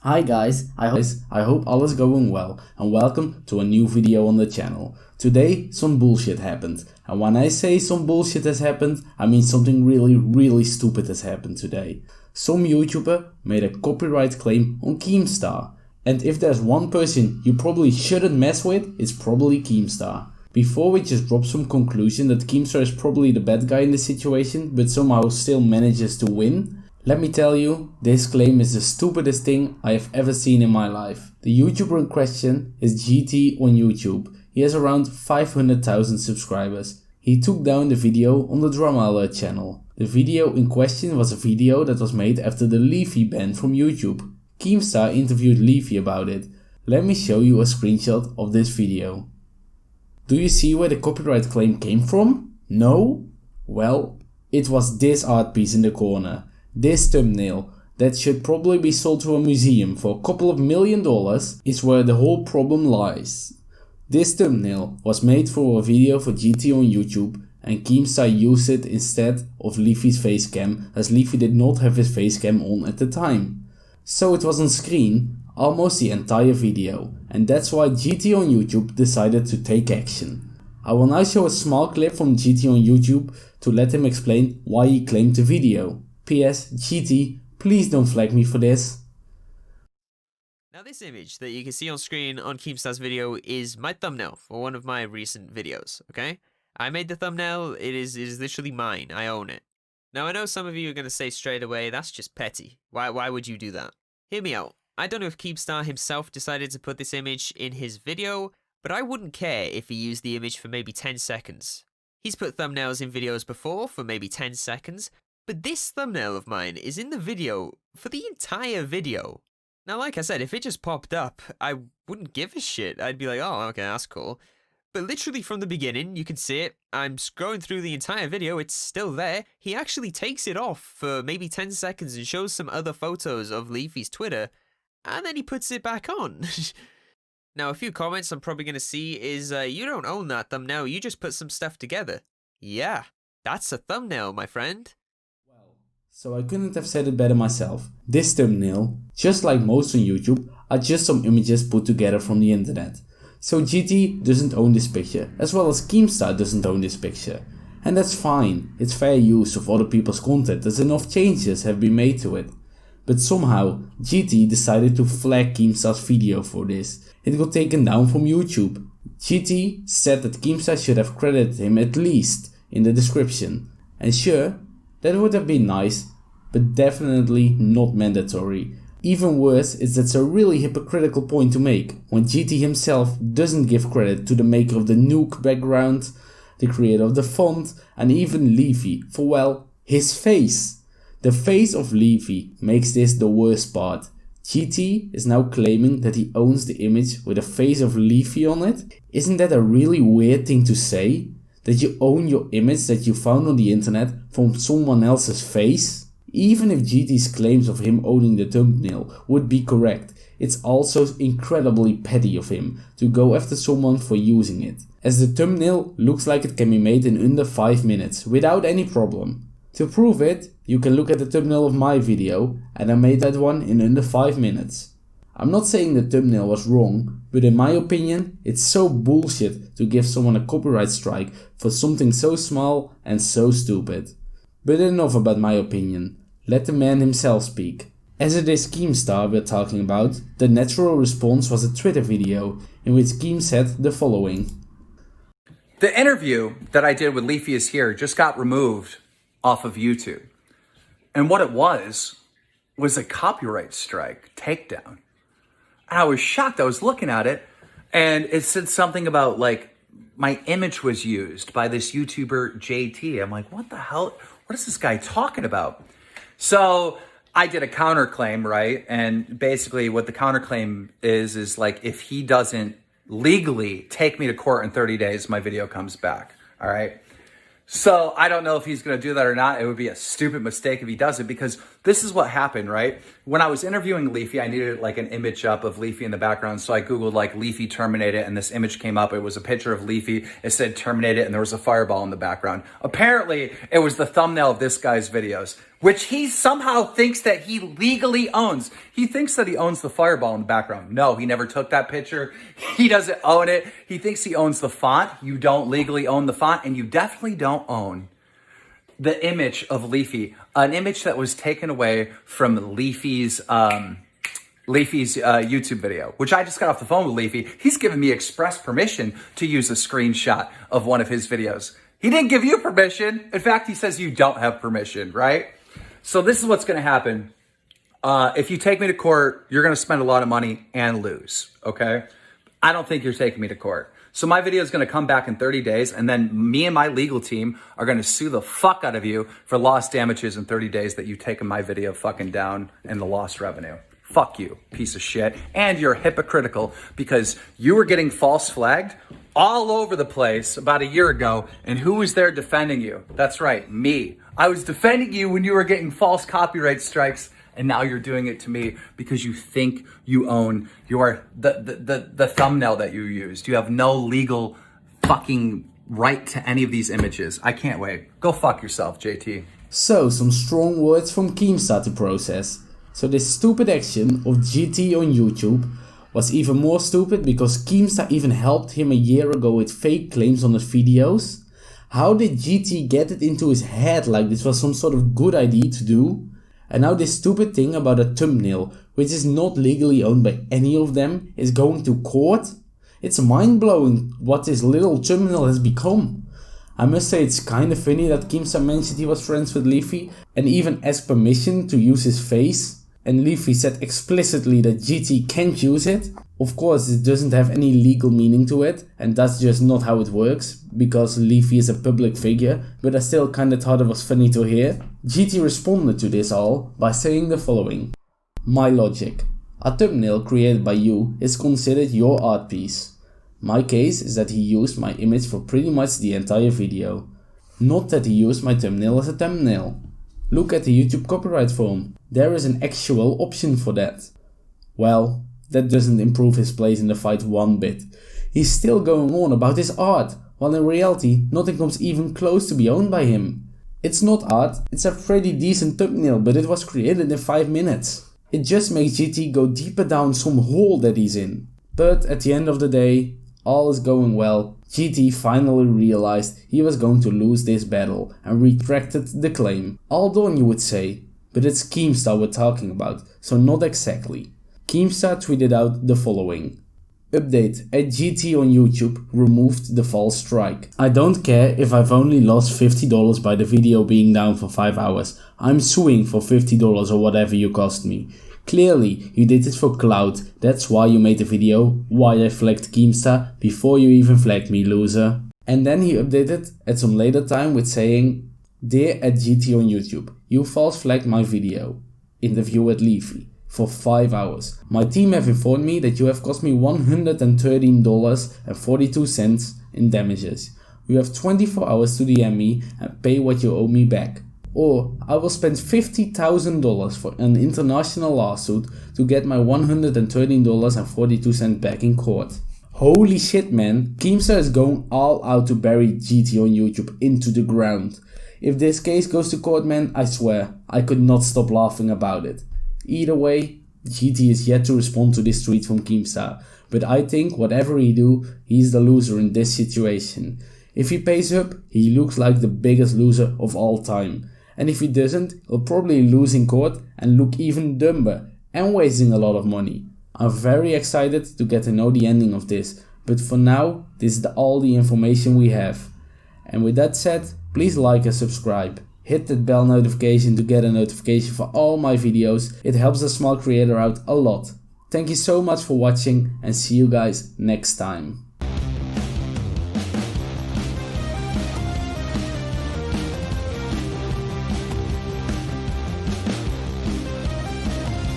Hi guys, I hope all is going well and welcome to a new video on the channel. Today some bullshit happened, and when I say some bullshit has happened, I mean something really stupid has happened today. Some YouTuber made a copyright claim on Keemstar, and if there's one person you probably shouldn't mess with, it's probably Keemstar. Before we just drop some conclusion that Keemstar is probably the bad guy in this situation but somehow still manages to win, let me tell you, this claim is the stupidest thing I have ever seen in my life. The YouTuber in question is JTonYoutube. He has around 500,000 subscribers. He took down the video on the dramaalert channel. The video in question was a video that was made after the Leafy ban from YouTube. Keemstar interviewed Leafy about it. Let me show you a screenshot of this video. Do you see where the copyright claim came from? No? Well, it was this art piece in the corner. This thumbnail, that should probably be sold to a museum for a couple of $1 million, is where the whole problem lies. This thumbnail was made for a video for JTonYoutube, and Keemstar used it instead of Leafy's facecam, as Leafy did not have his facecam on at the time. So it was on screen almost the entire video, and that's why JTonYoutube decided to take action. I will now show a small clip from JTonYoutube to let him explain why he claimed the video. PS, GT, please don't flag me for this. Now this image that you can see on screen on Keemstar's video is my thumbnail for one of my recent videos, okay? I made the thumbnail, it is literally mine, I own it. Now I know some of you are going to say straight away, that's just petty. Why would you do that? Hear me out. I don't know if Keemstar himself decided to put this image in his video, but I wouldn't care if he used the image for maybe 10 seconds. He's put thumbnails in videos before for maybe 10 seconds, but this thumbnail of mine is in the video for the entire video. Now, like I said, if it just popped up, I wouldn't give a shit. I'd be like, oh, okay, that's cool. But literally from the beginning, you can see it. I'm scrolling through the entire video. It's still there. He actually takes it off for maybe 10 seconds and shows some other photos of Leafy's Twitter. And then he puts it back on. Now, a few comments I'm probably going to see is, you don't own that thumbnail. You just put some stuff together. Yeah, that's a thumbnail, my friend. So I couldn't have said it better myself. This thumbnail, just like most on YouTube, are just some images put together from the internet. So GT doesn't own this picture, as well as Keemstar doesn't own this picture. And that's fine, it's fair use of other people's content as enough changes have been made to it. But somehow, GT decided to flag Keemstar's video for this. It got taken down from YouTube. GT said that Keemstar should have credited him at least in the description. And sure, that would have been nice, but definitely not mandatory. Even worse is that's a really hypocritical point to make, when GT himself doesn't give credit to the maker of the Nuke background, the creator of the font, and even Leafy for, well, his face. The face of Leafy makes this the worst part. GT is now claiming that he owns the image with the face of Leafy on it. Isn't that a really weird thing to say? That you own your image that you found on the internet from someone else's face? Even if GT's claims of him owning the thumbnail would be correct, it's also incredibly petty of him to go after someone for using it, as the thumbnail looks like it can be made in under 5 minutes without any problem. To prove it, you can look at the thumbnail of my video, and I made that one in under 5 minutes. I'm not saying the thumbnail was wrong, but in my opinion, it's so bullshit to give someone a copyright strike for something so small and so stupid. But enough about my opinion, let the man himself speak. As it is Keemstar we're talking about, the natural response was a Twitter video in which Keem said the following. The interview that I did with Leafy is Here just got removed off of YouTube. And what it was a copyright strike takedown. And I was shocked. I was looking at it and it said something about like my image was used by this YouTuber JT. I'm like, what the hell? What is this guy talking about? So I did a counterclaim, right? And basically what the counterclaim is like if he doesn't legally take me to court in 30 days, my video comes back. All right. So I don't know if he's going to do that or not. It would be a stupid mistake if he does it because this is what happened, right? When I was interviewing Leafy, I needed like an image up of Leafy in the background. So I Googled like Leafy terminate it, and this image came up. It was a picture of Leafy. It said terminate it, and there was a fireball in the background. Apparently, it was the thumbnail of this guy's videos, which he somehow thinks that he legally owns. He thinks that he owns the fireball in the background. No, he never took that picture. He doesn't own it. He thinks he owns the font. You don't legally own the font, and you definitely don't own the image of Leafy, an image that was taken away from Leafy's YouTube video, which I just got off the phone with Leafy. He's given me express permission to use a screenshot of one of his videos. He didn't give you permission. In fact, he says you don't have permission, right? So this is what's going to happen. If you take me to court, you're going to spend a lot of money and lose, okay? I don't think you're taking me to court. So my video is going to come back in 30 days, and then me and my legal team are going to sue the fuck out of you for lost damages in 30 days that you've taken my video fucking down and the lost revenue. Fuck you, piece of shit. And you're hypocritical because you were getting false flagged all over the place about a year ago, and who was there defending you? That's right, me. I was defending you when you were getting false copyright strikes, and now you're doing it to me because you think you own the thumbnail that you used. You have no legal fucking right to any of these images. I can't wait. Go fuck yourself, JT. So, some strong words from Keemstar to process. So this stupid action of GT on YouTube was even more stupid because Keemstar even helped him a year ago with fake claims on his videos. How did GT get it into his head like this was some sort of good idea to do? And now this stupid thing about a thumbnail, which is not legally owned by any of them, is going to court? It's mind-blowing what this little thumbnail has become. I must say it's kinda funny that Keemstar mentioned he was friends with Leafy and even asked permission to use his face. And Leafy said explicitly that GT can't use it. Of course, it doesn't have any legal meaning to it, and that's just not how it works, because Leafy is a public figure, but I still kinda thought it was funny to hear. GT responded to this all by saying the following. My logic. A thumbnail created by you is considered your art piece. My case is that he used my image for pretty much the entire video. Not that he used my thumbnail as a thumbnail. Look at the YouTube copyright form. There is an actual option for that. Well, that doesn't improve his place in the fight one bit. He's still going on about his art, while in reality nothing comes even close to be owned by him. It's not art, it's a pretty decent thumbnail, but it was created in 5 minutes. It just makes GT go deeper down some hole that he's in. But at the end of the day, all is going well. GT finally realized he was going to lose this battle and retracted the claim. All done, you would say, but it's Keemstar we're talking about, so not exactly. Keemstar tweeted out the following. Update at GT on YouTube removed the false strike. I don't care if I've only lost $50 by the video being down for 5 hours. I'm suing for $50 or whatever you cost me. Clearly, you did it for clout. That's why you made the video, why I flagged Keemstar before you even flagged me, loser. And then he updated at some later time with saying, Dear at GT on YouTube, you false flagged my video. Interview at Leafy. For 5 hours. My team have informed me that you have cost me $113.42 in damages. You have 24 hours to DM me and pay what you owe me back. Or I will spend $50,000 for an international lawsuit to get my $113.42 back in court. Holy shit, man, Keemstar is going all out to bury GT on YouTube into the ground. If this case goes to court, man, I swear, I could not stop laughing about it. Either way, GT is yet to respond to this tweet from Keemstar, but I think whatever he do, he's the loser in this situation. If he pays up, he looks like the biggest loser of all time. And if he doesn't, he'll probably lose in court and look even dumber and wasting a lot of money. I'm very excited to get to know the ending of this, but for now, this is all the information we have. And with that said, please like and subscribe. Hit that bell notification to get a notification for all my videos. It helps a small creator out a lot. Thank you so much for watching and see you guys next time.